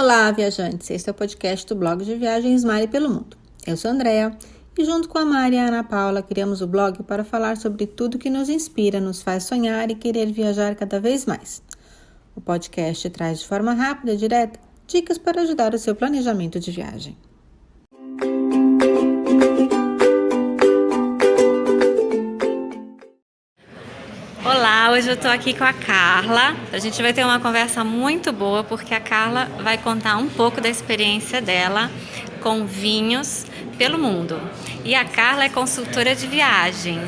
Olá, viajantes! Este é o podcast do blog de viagens Mari pelo Mundo. Eu sou a Andrea e junto com a Mari e a Ana Paula criamos o blog para falar sobre tudo que nos inspira, nos faz sonhar e querer viajar cada vez mais. O podcast traz de forma rápida e direta dicas para ajudar o seu planejamento de viagem. Olá, hoje eu tô aqui com a Carla. A gente vai ter uma conversa muito boa porque a Carla vai contar um pouco da experiência dela com vinhos pelo mundo. E a Carla é consultora de viagem.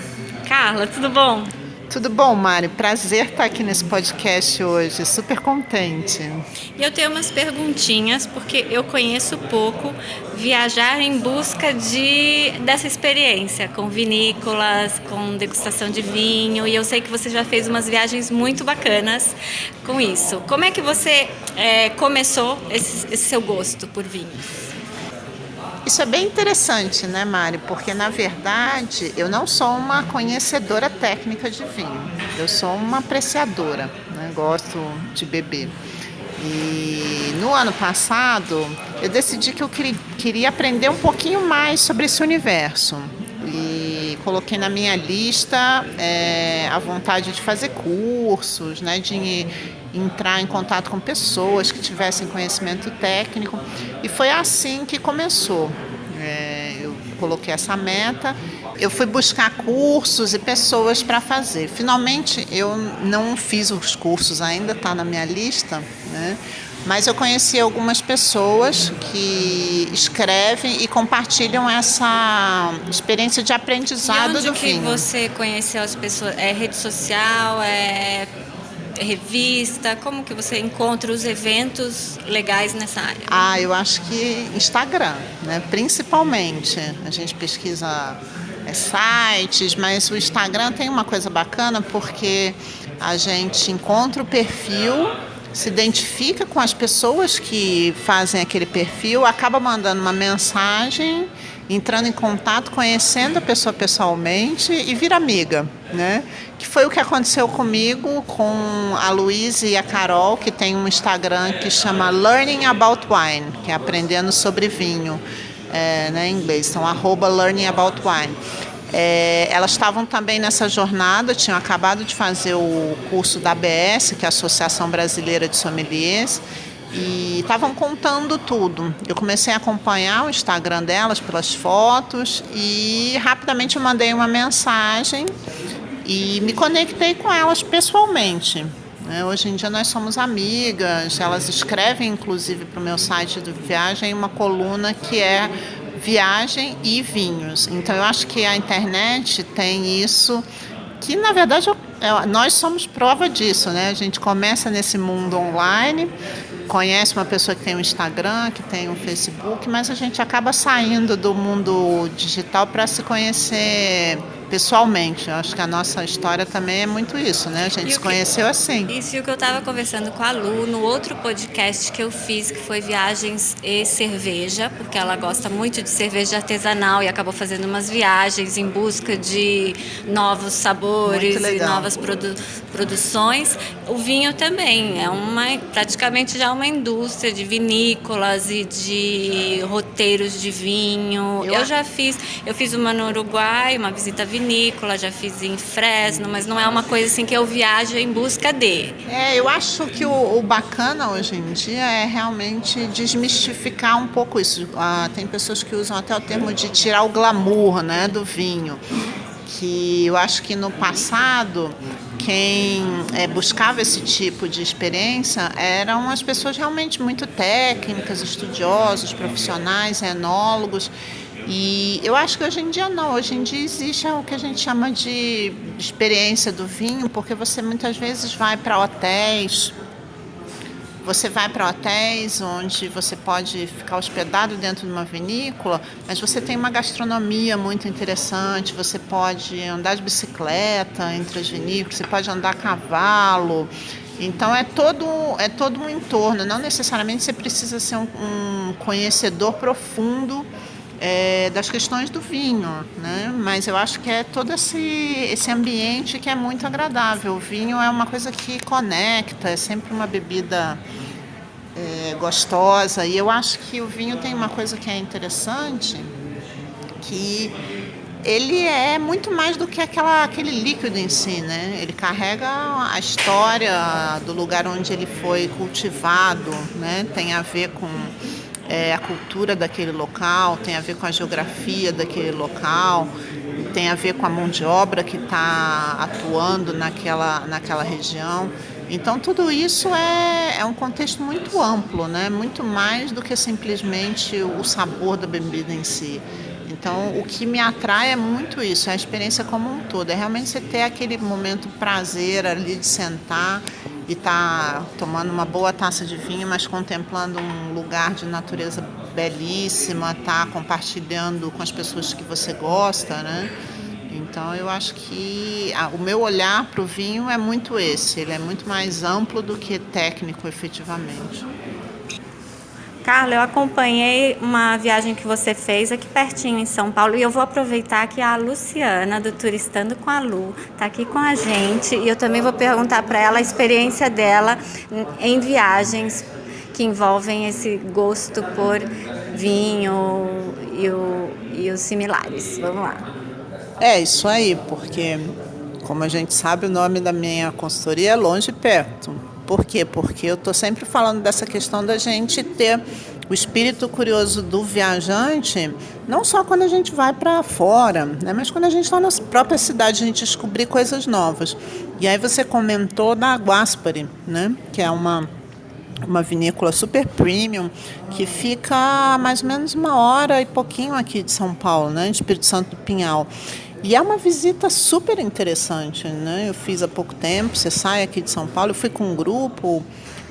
Carla, tudo bom? Tudo bom, Mari? Prazer estar aqui nesse podcast hoje, super contente. E eu tenho umas perguntinhas, porque eu conheço pouco viajar em busca dessa experiência com vinícolas, com degustação de vinho, e eu sei que você já fez umas viagens muito bacanas com isso. Como é que você começou esse seu gosto por vinhos? Isso é bem interessante, né, Mari? Porque, na verdade, eu não sou uma conhecedora técnica de vinho. Eu sou uma apreciadora, né? Gosto de beber. E no ano passado, eu decidi que eu queria aprender um pouquinho mais sobre esse universo. E coloquei na minha lista a vontade de fazer cursos, né, de entrar em contato com pessoas que tivessem conhecimento técnico. E foi assim que começou. Eu coloquei essa meta, eu fui buscar cursos e pessoas para fazer. Finalmente, eu não fiz os cursos, ainda está na minha lista, né? Mas eu conheci algumas pessoas que escrevem e compartilham essa experiência de aprendizado do vinho. E onde que você conheceu as pessoas? É rede social? É revista? Como que você encontra os eventos legais nessa área? Eu acho que Instagram, né? Principalmente. A gente pesquisa sites, mas o Instagram tem uma coisa bacana porque a gente encontra o perfil, se identifica com as pessoas que fazem aquele perfil, acaba mandando uma mensagem, entrando em contato, conhecendo a pessoa pessoalmente e vira amiga, né? Que foi o que aconteceu comigo com a Luísa e a Carol, que tem um Instagram que chama Learning About Wine, que é aprendendo sobre vinho, né, em inglês, então @learningaboutwine. Elas estavam também nessa jornada, tinham acabado de fazer o curso da ABS, que é a Associação Brasileira de Sommeliers, e estavam contando tudo. Eu comecei a acompanhar o Instagram delas pelas fotos e rapidamente eu mandei uma mensagem e me conectei com elas pessoalmente. Hoje em dia nós somos amigas, elas escrevem inclusive para o meu site de viagem uma coluna que é viagem e vinhos. Então eu acho que a internet tem isso, que na verdade nós somos prova disso, né? A gente começa nesse mundo online, conhece uma pessoa que tem um Instagram, que tem um Facebook, mas a gente acaba saindo do mundo digital para se conhecer pessoalmente. Eu acho que a nossa história também é muito isso, né? A gente se conheceu assim. Isso, e o que eu estava conversando com a Lu no outro podcast que eu fiz, que foi Viagens e Cerveja, porque ela gosta muito de cerveja artesanal e acabou fazendo umas viagens em busca de novos sabores e novas produções. O vinho também é praticamente já uma indústria de vinícolas e de roteiros de vinho. Eu fiz uma no Uruguai, uma visita vinícola, já fiz em Fresno, mas não é uma coisa assim que eu viajo em busca de. Eu acho que o bacana hoje em dia é realmente desmistificar um pouco isso. Tem pessoas que usam até o termo de tirar o glamour, né, do vinho. Que eu acho que no passado quem buscava esse tipo de experiência eram as pessoas realmente muito técnicas, estudiosos, profissionais, enólogos. E eu acho que hoje em dia não, hoje em dia existe o que a gente chama de experiência do vinho, porque você muitas vezes vai para hotéis, onde você pode ficar hospedado dentro de uma vinícola, mas você tem uma gastronomia muito interessante, você pode andar de bicicleta entre as vinícolas, você pode andar a cavalo. Então é todo um entorno, não necessariamente você precisa ser um conhecedor profundo das questões do vinho, né? Mas eu acho que é todo esse ambiente que é muito agradável. O vinho é uma coisa que conecta, é sempre uma bebida gostosa. E eu acho que o vinho tem uma coisa que é interessante, que ele é muito mais do que aquele líquido em si, né? Ele carrega a história do lugar onde ele foi cultivado, né? Tem a ver com a cultura daquele local, tem a ver com a geografia daquele local, tem a ver com a mão de obra que está atuando naquela região. Então, tudo isso é um contexto muito amplo, né? Muito mais do que simplesmente o sabor da bebida em si. Então, o que me atrai é muito isso, é a experiência como um todo. É realmente você ter aquele momento prazer ali de sentar e estar tomando uma boa taça de vinho, mas contemplando um lugar de natureza belíssima, estar compartilhando com as pessoas que você gosta, né? Então, eu acho que o meu olhar para o vinho é muito esse. Ele é muito mais amplo do que técnico, efetivamente. Carla, eu acompanhei uma viagem que você fez aqui pertinho em São Paulo e eu vou aproveitar que a Luciana, do Turistando com a Lu, está aqui com a gente e eu também vou perguntar para ela a experiência dela em viagens que envolvem esse gosto por vinho e os similares. Vamos lá. É isso aí, porque, como a gente sabe, o nome da minha consultoria é Longe e Perto. Por quê? Porque eu estou sempre falando dessa questão da gente ter o espírito curioso do viajante, não só quando a gente vai para fora, né, mas quando a gente está na própria cidade, a gente descobrir coisas novas. E aí você comentou da Guaspari, né, que é uma vinícola super premium, que fica a mais ou menos 1 hora e pouquinho aqui de São Paulo, né, de Espírito Santo do Pinhal. E é uma visita super interessante, né? Eu fiz há pouco tempo, você sai aqui de São Paulo, eu fui com um grupo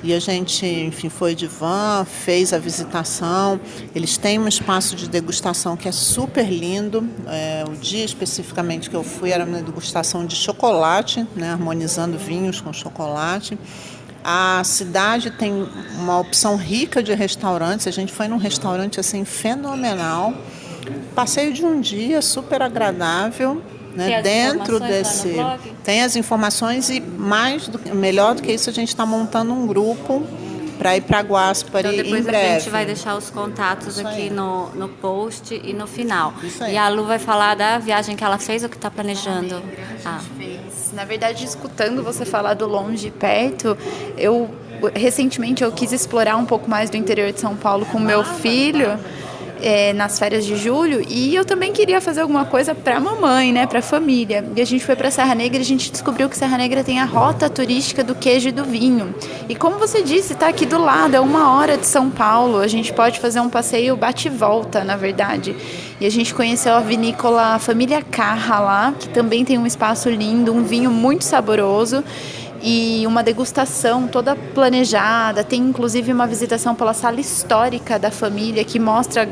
e a gente, enfim, foi de van, fez a visitação. Eles têm um espaço de degustação que é super lindo. O dia especificamente que eu fui era uma degustação de chocolate, né? Harmonizando vinhos com chocolate. A cidade tem uma opção rica de restaurantes. A gente foi num restaurante assim fenomenal. Passeio de um dia super agradável, né? Dentro desse tem as informações e melhor do que isso, a gente está montando um grupo para ir para Guaspari então, depois em breve. A gente vai deixar os contatos isso aqui no post e no final. Isso aí. E a Lu vai falar da viagem que ela fez ou que está planejando? A gente fez. Na verdade, escutando você falar do Longe e Perto, recentemente eu quis explorar um pouco mais do interior de São Paulo com meu filho. Nas férias de julho, e eu também queria fazer alguma coisa para a mamãe, né, para a família. E a gente foi para Serra Negra e a gente descobriu que Serra Negra tem a rota turística do queijo e do vinho. E como você disse, está aqui do lado, é 1 hora de São Paulo. A gente pode fazer um passeio bate e volta, na verdade. E a gente conheceu a vinícola Família Carra lá, que também tem um espaço lindo, um vinho muito saboroso. E uma degustação toda planejada, tem inclusive uma visitação pela sala histórica da família que mostra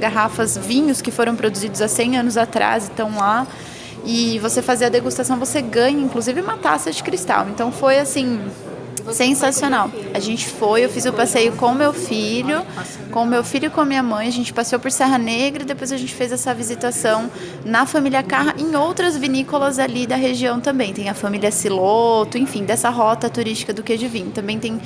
vinhos que foram produzidos há 100 anos atrás, estão lá, e você fazer a degustação, você ganha inclusive uma taça de cristal, então foi assim, sensacional. Eu fiz o passeio com meu filho e com a minha mãe, a gente passeou por Serra Negra e depois a gente fez essa visitação na Família Carra, em outras vinícolas ali da região também, tem a família Siloto, enfim, dessa rota turística do queijo e vinho. Também tem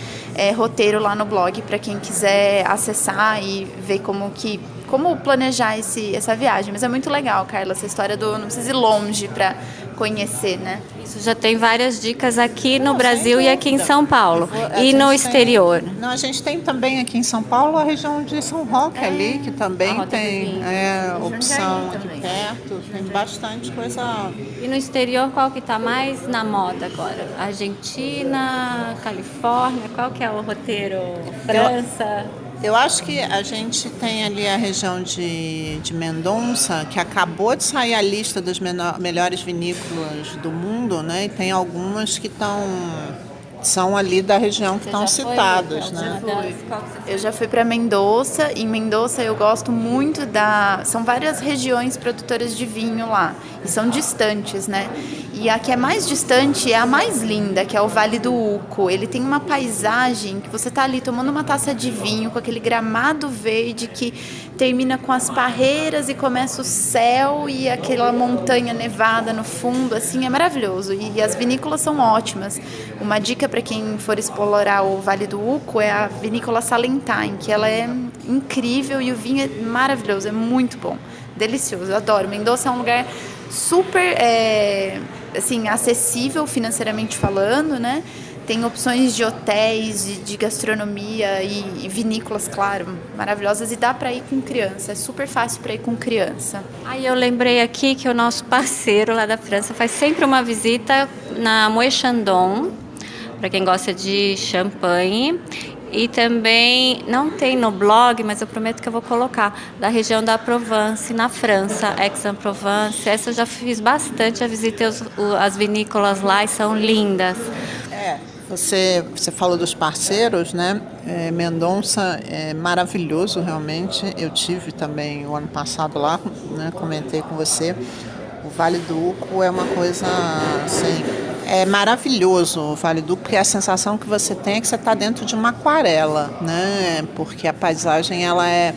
roteiro lá no blog para quem quiser acessar e ver como planejar essa viagem. Mas é muito legal, Carla, essa história não precisa ir longe para conhecer, né? Isso já tem várias dicas aqui no Brasil e aqui em São Paulo. E no exterior? A gente tem também aqui em São Paulo a região de São Roque ali, que também tem opção aqui perto. Tem bastante coisa. E no exterior, qual que está mais na moda agora? Argentina, Califórnia, qual que é o roteiro? França? Eu acho que a gente tem ali a região de Mendonça, que acabou de sair a lista das melhores vinícolas do mundo, né? E tem algumas que são ali da região que estão citadas, né? Eu já fui para Mendoza. Em Mendoza eu gosto muito são várias regiões produtoras de vinho lá, e são distantes, né? E a que é mais distante é a mais linda, que é o Vale do Uco. Ele tem uma paisagem que você está ali tomando uma taça de vinho com aquele gramado verde que termina com as parreiras e começa o céu e aquela montanha nevada no fundo, assim, é maravilhoso. E as vinícolas são ótimas. Uma dica para quem for explorar o Vale do Uco é a vinícola Salentine, que ela é incrível e o vinho é maravilhoso, é muito bom, delicioso, eu adoro. Mendoza é um lugar super assim, acessível financeiramente falando, né? Tem opções de hotéis, de gastronomia e vinícolas, claro, maravilhosas. E dá para ir com criança, é super fácil para ir com criança. Aí eu lembrei aqui que o nosso parceiro lá da França faz sempre uma visita na Moët Chandon, para quem gosta de champanhe. E também, não tem no blog, mas eu prometo que eu vou colocar, da região da Provence, na França, Aix-en-Provence. Essa eu já fiz bastante, já visitei as vinícolas lá e são lindas. Você falou dos parceiros, né? Mendonça é maravilhoso, realmente. Eu tive também o ano passado lá, né? Comentei com você. O Vale do Uco é uma coisa, assim, é maravilhoso o Vale do Uco, porque a sensação que você tem é que você está dentro de uma aquarela, né? Porque a paisagem, ela é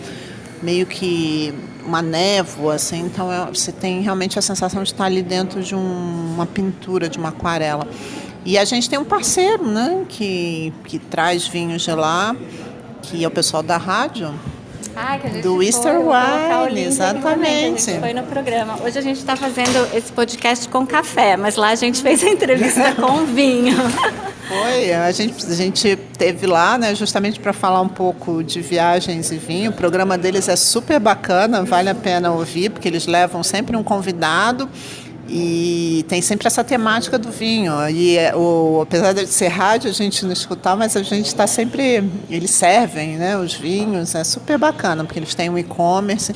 meio que uma névoa, assim, então você tem realmente a sensação de estar ali dentro de uma pintura, de uma aquarela. E a gente tem um parceiro, né, que traz vinhos de lá, que é o pessoal da rádio. Que a gente do Easter Wine, exatamente. A gente foi no programa. Hoje a gente está fazendo esse podcast com café, mas lá a gente fez a entrevista com vinho. Foi, a gente teve lá, né, justamente para falar um pouco de viagens e vinho. O programa deles é super bacana, vale a pena ouvir, porque eles levam sempre um convidado. E tem sempre essa temática do vinho. E apesar de ser rádio, a gente não escutar, mas a gente está sempre... Eles servem, né, os vinhos, é super bacana, porque eles têm um e-commerce.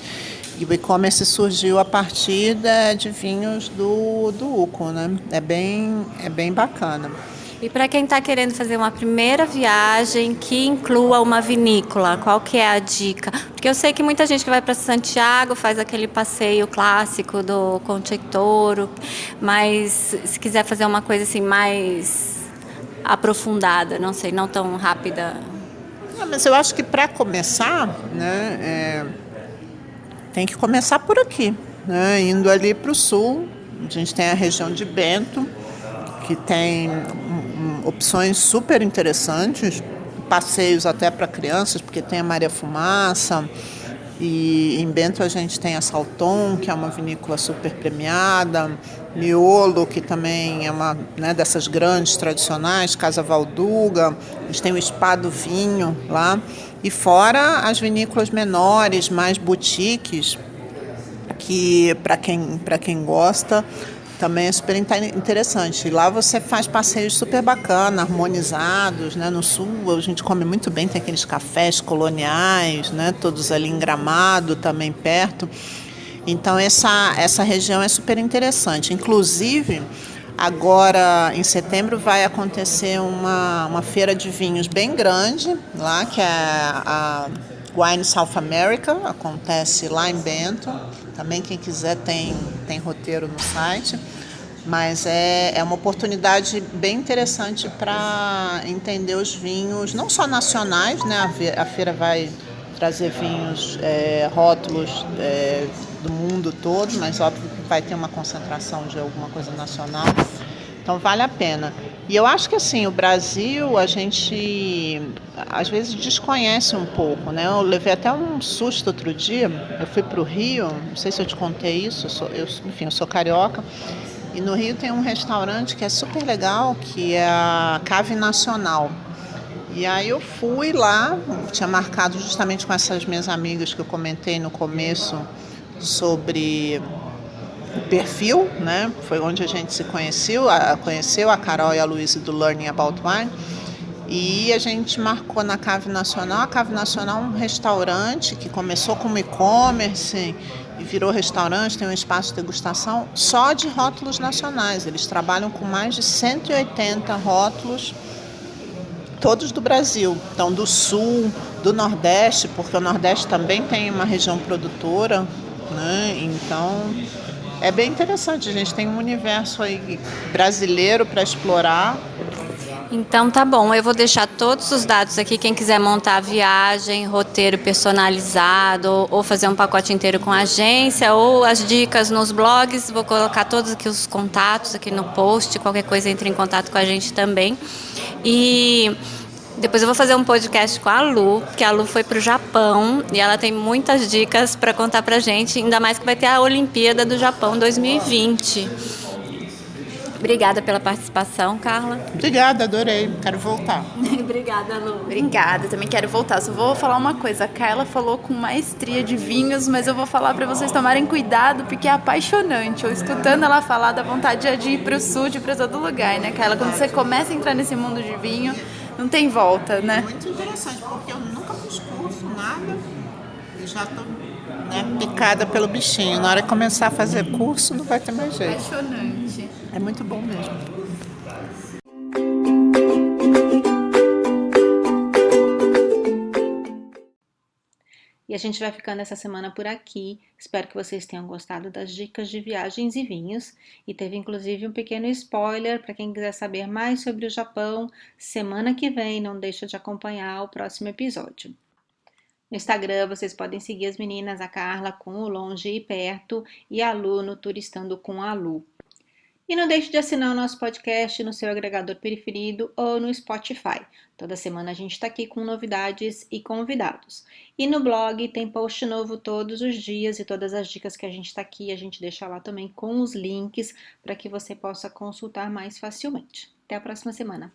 E o e-commerce surgiu a partir de vinhos do Uco, né? É bem bacana. E para quem está querendo fazer uma primeira viagem que inclua uma vinícola, qual que é a dica? Porque eu sei que muita gente que vai para Santiago faz aquele passeio clássico do Concheitoro, mas se quiser fazer uma coisa assim mais aprofundada, não sei, não tão rápida. Mas eu acho que para começar, né, tem que começar por aqui, né, indo ali para o sul. A gente tem a região de Bento, que tem opções super interessantes, passeios até para crianças, porque tem a Maria Fumaça, e em Bento a gente tem a Salton, que é uma vinícola super premiada, Miolo, que também é uma, né, dessas grandes tradicionais, Casa Valduga, a gente tem o Spa do Vinho lá, e fora as vinícolas menores, mais boutiques, que para quem gosta, também é super interessante. E lá você faz passeios super bacanas, harmonizados, né? No sul a gente come muito bem, tem aqueles cafés coloniais, né? Todos ali em Gramado, também perto. Então essa região é super interessante. Inclusive, agora em setembro vai acontecer uma feira de vinhos bem grande lá, que é a Wine South America, acontece lá em Bento. Também quem quiser tem roteiro no site, mas é uma oportunidade bem interessante para entender os vinhos, não só nacionais, né? A feira vai trazer vinhos, rótulos do mundo todo, mas óbvio que vai ter uma concentração de alguma coisa nacional. Então vale a pena. E eu acho que assim, o Brasil, a gente às vezes desconhece um pouco, né? Eu levei até um susto outro dia, eu fui para o Rio, não sei se eu te contei isso, eu sou carioca, e no Rio tem um restaurante que é super legal, que é a Cave Nacional. E aí eu fui lá, tinha marcado justamente com essas minhas amigas que eu comentei no começo sobre o perfil, né? Foi onde a gente se conheceu a Carol e a Luísa do Learning About Wine, e a gente marcou na Cave Nacional. A Cave Nacional é um restaurante que começou como e-commerce e virou restaurante, tem um espaço de degustação só de rótulos nacionais. Eles trabalham com mais de 180 rótulos, todos do Brasil, então do Sul, do Nordeste, porque o Nordeste também tem uma região produtora, né? Então É bem interessante, a gente tem um universo aí brasileiro para explorar. Então tá bom, eu vou deixar todos os dados aqui, quem quiser montar a viagem, roteiro personalizado, ou fazer um pacote inteiro com a agência, ou as dicas nos blogs, vou colocar todos aqui os contatos aqui no post, qualquer coisa entre em contato com a gente também. E depois eu vou fazer um podcast com a Lu, porque a Lu foi pro Japão e ela tem muitas dicas para contar pra gente, ainda mais que vai ter a Olimpíada do Japão 2020. Obrigada pela participação, Carla. Obrigada, adorei, quero voltar. Obrigada, Lu. Obrigada, também quero voltar. Só vou falar uma coisa, a Carla falou com maestria de vinhos, mas eu vou falar para vocês tomarem cuidado, porque é apaixonante. Eu escutando ela falar, dá vontade de ir pro sul, de ir pra todo lugar, né, Carla? Quando você começa a entrar nesse mundo de vinho, não tem volta, né? Muito interessante, porque eu nunca fiz curso, nada, e já tô picada pelo bichinho. Na hora que começar a fazer curso, não vai ter mais jeito. Apaixonante. É muito bom mesmo. E a gente vai ficando essa semana por aqui. Espero que vocês tenham gostado das dicas de viagens e vinhos. E teve inclusive um pequeno spoiler para quem quiser saber mais sobre o Japão. Semana que vem, não deixa de acompanhar o próximo episódio. No Instagram vocês podem seguir as meninas, a Carla com o Longe e Perto e a Lu no Turistando com a Lu. E não deixe de assinar o nosso podcast no seu agregador preferido ou no Spotify. Toda semana a gente está aqui com novidades e convidados. E no blog tem post novo todos os dias e todas as dicas que a gente está aqui a gente deixa lá também com os links para que você possa consultar mais facilmente. Até a próxima semana.